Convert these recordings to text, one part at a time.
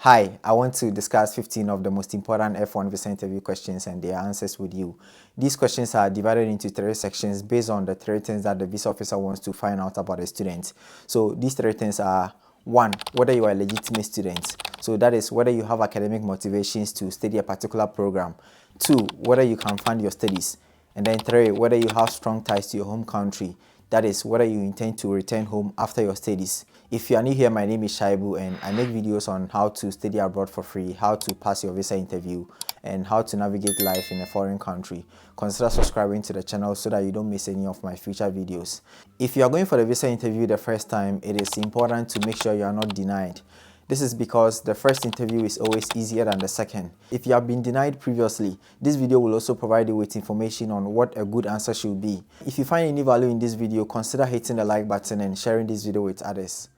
Hi, I want to discuss 15 of the most important F1 visa interview questions and their answers with you. These questions are divided into three sections based on the three things that the visa officer wants to find out about a student. So these three things are: 1. Whether you are a legitimate student. So that is whether you have academic motivations to study a particular program. 2. Whether you can fund your studies. And then 3. Whether you have strong ties to your home country. That is, whether you intend to return home after your studies. If you are new here, my name is Shaibu and I make videos on how to study abroad for free, how to pass your visa interview, and how to navigate life in a foreign country. Consider subscribing to the channel so that you don't miss any of my future videos. If you are going for the visa interview the first time, it is important to make sure you are not denied. This is because the first interview is always easier than the second. If you have been denied previously, this video will also provide you with information on what a good answer should be. If you find any value in this video, consider hitting the like button and sharing this video with others.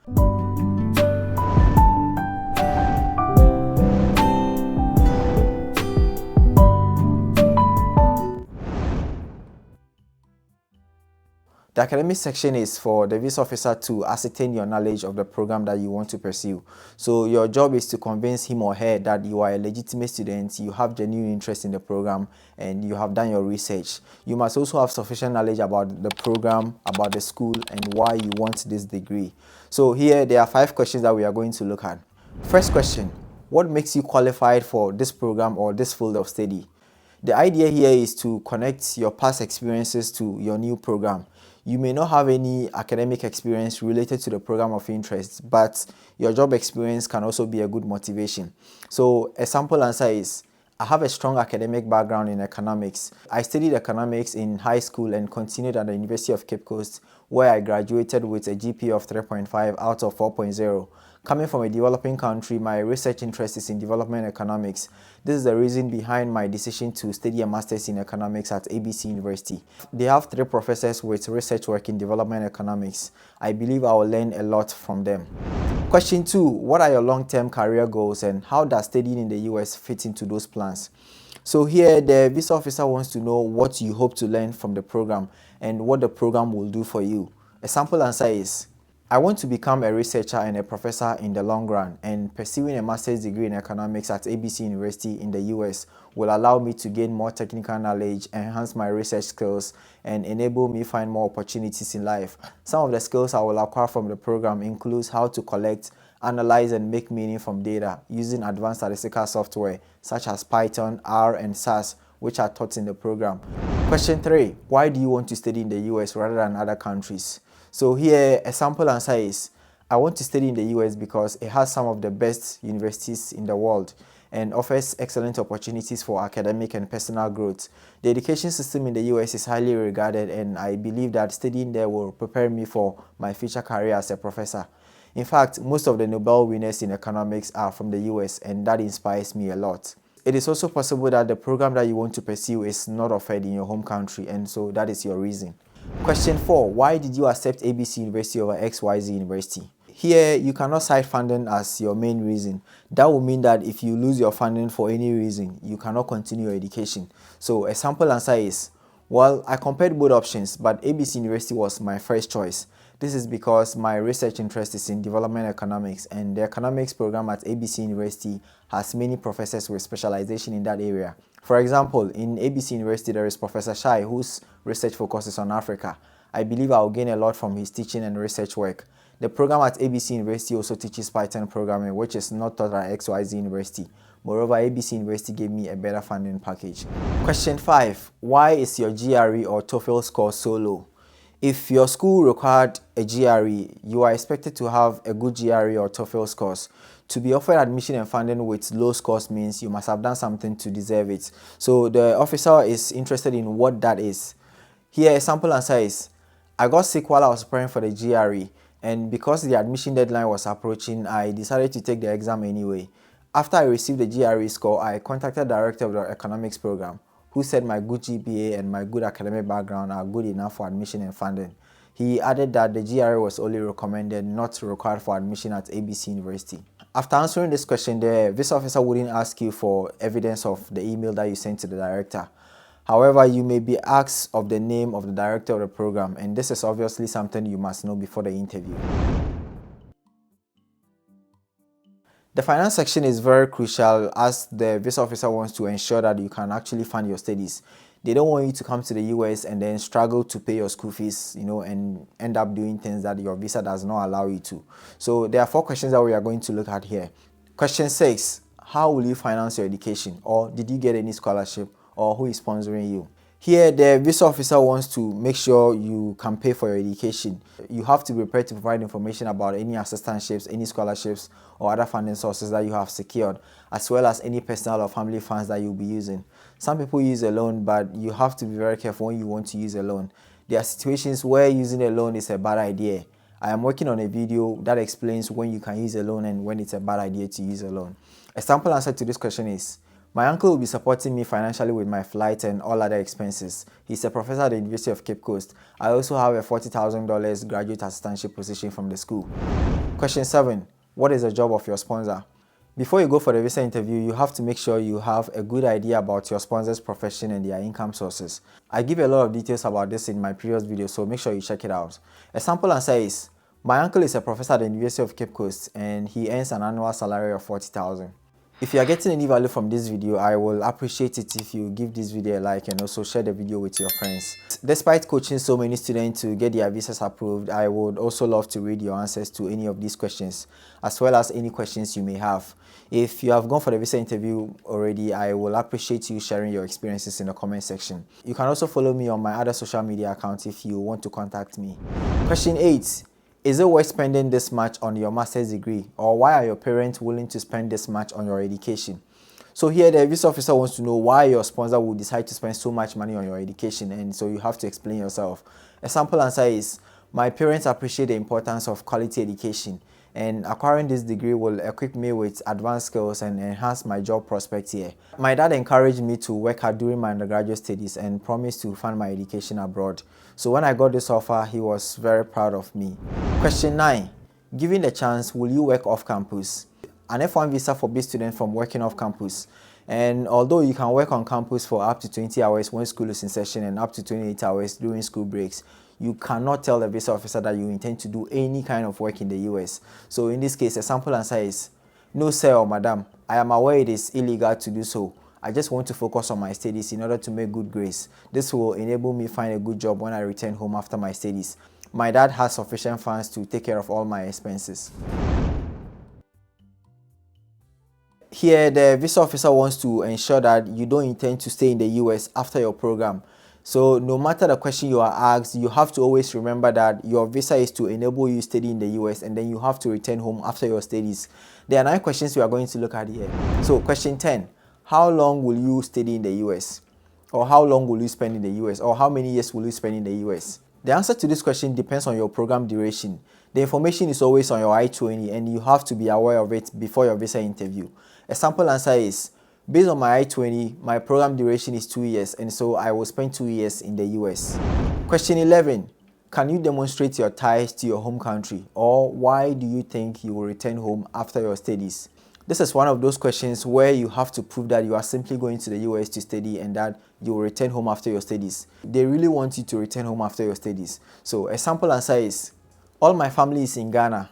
The academic section is for the visa officer to ascertain your knowledge of the program that you want to pursue. So your job is to convince him or her that you are a legitimate student, you have genuine interest in the program, and you have done your research. You must also have sufficient knowledge about the program, about the school, and why you want this degree. So here there are 5 questions that we are going to look at. First question: what makes you qualified for this program or this field of study? The idea here is to connect your past experiences to your new program. You may not have any academic experience related to the program of interest, but your job experience can also be a good motivation. So a sample answer is: I have a strong academic background in economics. I studied economics in high school and continued at the University of Cape Coast, where I graduated with a GPA of 3.5 out of 4.0. Coming from a developing country, my research interest is in development economics. This is the reason behind my decision to study a master's in economics at ABC University. They have 3 professors with research work in development economics. I believe I will learn a lot from them. Question 2. What are your long-term career goals and how does studying in the US fit into those plans? So here the visa officer wants to know what you hope to learn from the program and what the program will do for you. A sample answer is: I want to become a researcher and a professor in the long run, and pursuing a master's degree in economics at ABC University in the US will allow me to gain more technical knowledge, enhance my research skills, and enable me find more opportunities in life. Some of the skills I will acquire from the program includes how to collect, analyze, and make meaning from data using advanced statistical software such as Python, R, and SAS, which are taught in the program. Question 3. Why do you want to study in the US rather than other countries? So here a sample answer is: I want to study in the US because it has some of the best universities in the world and offers excellent opportunities for academic and personal growth. The education system in the US is highly regarded, and I believe that studying there will prepare me for my future career as a professor. In fact, most of the Nobel winners in economics are from the US, and that inspires me a lot. It is also possible that the program that you want to pursue is not offered in your home country, and so that is your reason. Question 4. Why did you accept ABC University over XYZ University? Here, you cannot cite funding as your main reason. That will mean that if you lose your funding for any reason, you cannot continue your education. So a sample answer is: well, I compared both options, but ABC University was my first choice. This is because my research interest is in development economics, and the economics program at ABC University has many professors with specialization in that area. For example, in ABC University there is Professor Shai, whose research focuses on Africa. I believe I will gain a lot from his teaching and research work. The program at ABC University also teaches Python programming, which is not taught at XYZ University. Moreover, ABC University gave me a better funding package. Question 5. Why is your GRE or TOEFL score so low? If your school required a GRE, you are expected to have a good GRE or TOEFL scores. To be offered admission and funding with low scores means you must have done something to deserve it. So the officer is interested in what that is. Here a sample answer is: I got sick while I was preparing for the GRE, and because the admission deadline was approaching, I decided to take the exam anyway. After I received the GRE score, I contacted the director of the economics program, who said my good GPA and my good academic background are good enough for admission and funding. He added that the GRE was only recommended, not required for admission at ABC University. After answering this question, the visa officer wouldn't ask you for evidence of the email that you sent to the director. However, you may be asked of the name of the director of the program, and this is obviously something you must know before the interview. The finance section is very crucial as the visa officer wants to ensure that you can actually fund your studies. They don't want you to come to the US and then struggle to pay your school fees, and end up doing things that your visa does not allow you to. So there are 4 questions that we are going to look at here. Question 6, how will you finance your education? Or did you get any scholarship? Or who is sponsoring you? Here, the visa officer wants to make sure you can pay for your education. You have to be prepared to provide information about any assistantships, any scholarships, or other funding sources that you have secured, as well as any personal or family funds that you'll be using. Some people use a loan, but you have to be very careful when you want to use a loan. There are situations where using a loan is a bad idea. I am working on a video that explains when you can use a loan and when it's a bad idea to use a loan. A sample answer to this question is, my uncle will be supporting me financially with my flight and all other expenses. He's a professor at the University of Cape Coast. I also have a $40,000 graduate assistantship position from the school. Question 7. What is the job of your sponsor? Before you go for the visa interview, you have to make sure you have a good idea about your sponsor's profession and their income sources. I give a lot of details about this in my previous video, so make sure you check it out. A sample answer is, my uncle is a professor at the University of Cape Coast and he earns an annual salary of $40,000. If you are getting any value from this video, I will appreciate it if you give this video a like and also share the video with your friends. Despite coaching so many students to get their visas approved, I would also love to read your answers to any of these questions, as well as any questions you may have. If you have gone for the visa interview already, I will appreciate you sharing your experiences in the comment section. You can also follow me on my other social media accounts if you want to contact me. Question 8. Is it worth spending this much on your master's degree, or why are your parents willing to spend this much on your education? So here the visa officer wants to know why your sponsor will decide to spend so much money on your education, and so you have to explain yourself. A sample answer is, my parents appreciate the importance of quality education, and acquiring this degree will equip me with advanced skills and enhance my job prospects here. My dad encouraged me to work hard during my undergraduate studies and promised to fund my education abroad. So when I got this offer, he was very proud of me. Question 9. Given the chance, will you work off campus? An F1 visa forbids students from working off campus. And although you can work on campus for up to 20 hours when school is in session and up to 28 hours during school breaks, you cannot tell the visa officer that you intend to do any kind of work in the US. So in this case, a sample answer is, no sir or madam, I am aware it is illegal to do so. I just want to focus on my studies in order to make good grades. This will enable me find a good job when I return home after my studies. My dad has sufficient funds to take care of all my expenses. Here, the visa officer wants to ensure that you don't intend to stay in the US after your program. So no matter the question you are asked, you have to always remember that your visa is to enable you study in the US and then you have to return home after your studies. There are 9 questions we are going to look at here. So question 10, how long will you study in the US? Or how long will you spend in the US? Or how many years will you spend in the US? The answer to this question depends on your program duration. The information is always on your I-20 and you have to be aware of it before your visa interview. A sample answer is, based on my I-20, my program duration is 2 years and so I will spend 2 years in the US. Question 11. Can you demonstrate your ties to your home country, or why do you think you will return home after your studies? This is one of those questions where you have to prove that you are simply going to the US to study and that you will return home after your studies. They really want you to return home after your studies. So a sample answer is, all my family is in Ghana.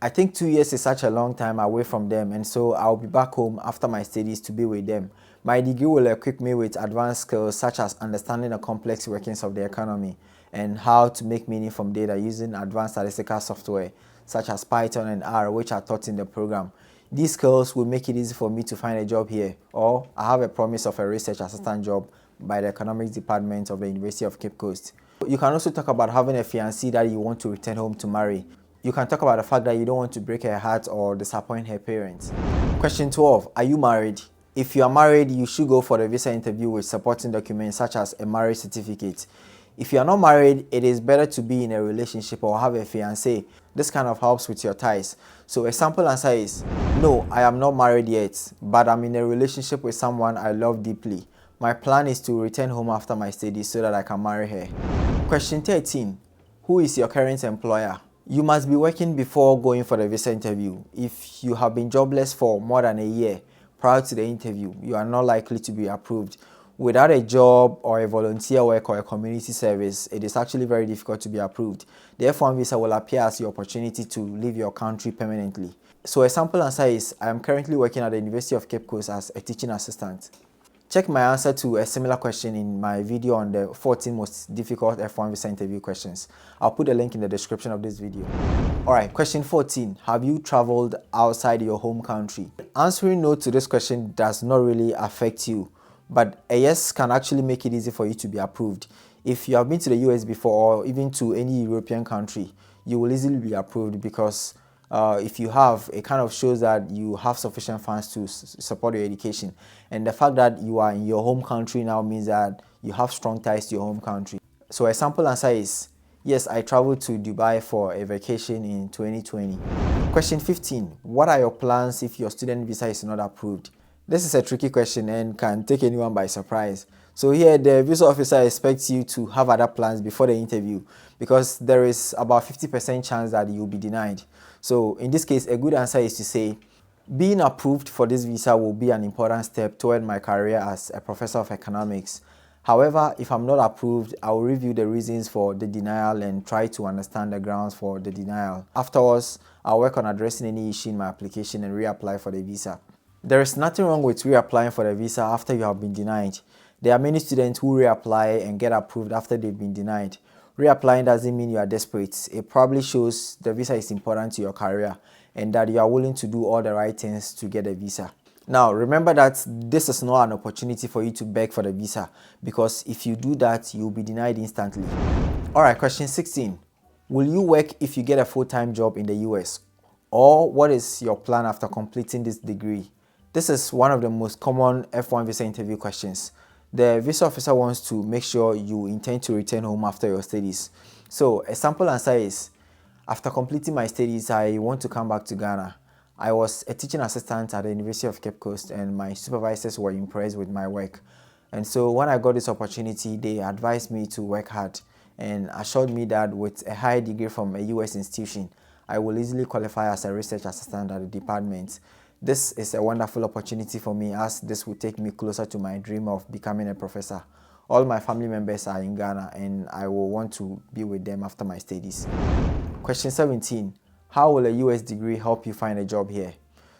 I think 2 years is such a long time away from them, and so I'll be back home after my studies to be with them. My degree will equip me with advanced skills such as understanding the complex workings of the economy and how to make meaning from data using advanced statistical software such as Python and R, which are taught in the program. These skills will make it easy for me to find a job here, or I have a promise of a research assistant job by the economics department of the University of Cape Coast. You can also talk about having a fiancée that you want to return home to marry. You can talk about the fact that you don't want to break her heart or disappoint her parents. Question 12. Are you married? If you are married, you should go for the visa interview with supporting documents such as a marriage certificate. If you are not married, it is better to be in a relationship or have a fiancé. This kind of helps with your ties. So a sample answer is, no, I am not married yet, but I'm in a relationship with someone I love deeply. My plan is to return home after my studies so that I can marry her. Question 13. Who is your current employer? You must be working before going for the visa interview. If you have been jobless for more than a year prior to the interview, you are not likely to be approved. Without a job or a volunteer work or a community service, it is actually very difficult to be approved. The F1 visa will appear as your opportunity to leave your country permanently. So a sample answer is, I am currently working at the University of Cape Coast as a teaching assistant. Check my answer to a similar question in my video on the 14 most difficult F1 visa interview questions. I'll put a link in the description of this video. Alright, question 14. Have you traveled outside your home country? Answering no to this question does not really affect you, but a yes can actually make it easy for you to be approved. If you have been to the US before, or even to any European country, you will easily be approved because if you have, it kind of shows that you have sufficient funds to support your education. And the fact that you are in your home country now means that you have strong ties to your home country. So a sample answer is, yes, I traveled to Dubai for a vacation in 2020. Question 15. What are your plans if your student visa is not approved? This is a tricky question and can take anyone by surprise. So here the visa officer expects you to have other plans before the interview because there is about 50% chance that you'll be denied. So in this case, a good answer is to say, being approved for this visa will be an important step toward my career as a professor of economics. However, if I'm not approved, I will review the reasons for the denial and try to understand the grounds for the denial. Afterwards, I'll work on addressing any issue in my application and reapply for the visa. There is nothing wrong with reapplying for the visa after you have been denied. There are many students who reapply and get approved after they've been denied. Reapplying doesn't mean you are desperate. It probably shows the visa is important to your career and that you are willing to do all the right things to get a visa. Now, remember that this is not an opportunity for you to beg for the visa because if you do that, you'll be denied instantly. Alright, question 16. Will you work if you get a full-time job in the US? Or what is your plan after completing this degree? This is one of the most common F1 visa interview questions. The visa officer wants to make sure you intend to return home after your studies. So a sample answer is, after completing my studies, I want to come back to Ghana. I was a teaching assistant at the University of Cape Coast and my supervisors were impressed with my work. And so when I got this opportunity, they advised me to work hard and assured me that with a high degree from a US institution, I will easily qualify as a research assistant at the department. This is a wonderful opportunity for me as this will take me closer to my dream of becoming a professor. All my family members are in Ghana and I will want to be with them after my studies. Question 17. How will a US degree help you find a job here?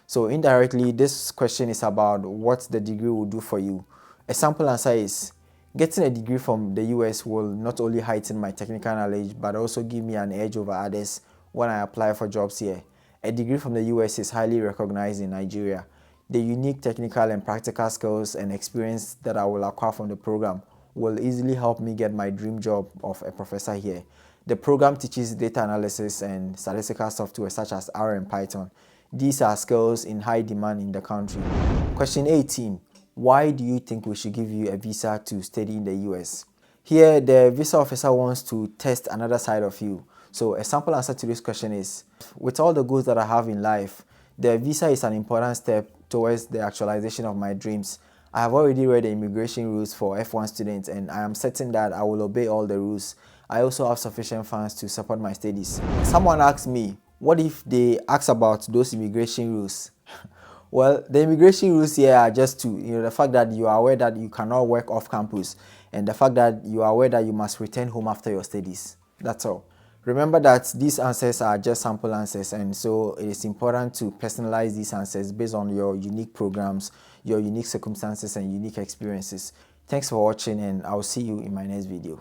So indirectly, this question is about what the degree will do for you. A sample answer is, getting a degree from the US will not only heighten my technical knowledge but also give me an edge over others when I apply for jobs here. A degree from the US is highly recognized in Nigeria. The unique technical and practical skills and experience that I will acquire from the program will easily help me get my dream job of a professor here. The program teaches data analysis and statistical software such as R and Python. These are skills in high demand in the country. Question 18. Why do you think we should give you a visa to study in the US? Here, the visa officer wants to test another side of you. So a sample answer to this question is, with all the goals that I have in life, the visa is an important step towards the actualization of my dreams. I have already read the immigration rules for F1 students and I am certain that I will obey all the rules. I also have sufficient funds to support my studies. Someone asked me, what if they ask about those immigration rules? Well, the immigration rules here are just the fact that you are aware that you cannot work off campus and the fact that you are aware that you must return home after your studies. That's all. Remember that these answers are just sample answers and so it is important to personalize these answers based on your unique programs, your unique circumstances and unique experiences. Thanks for watching and I'll see you in my next video.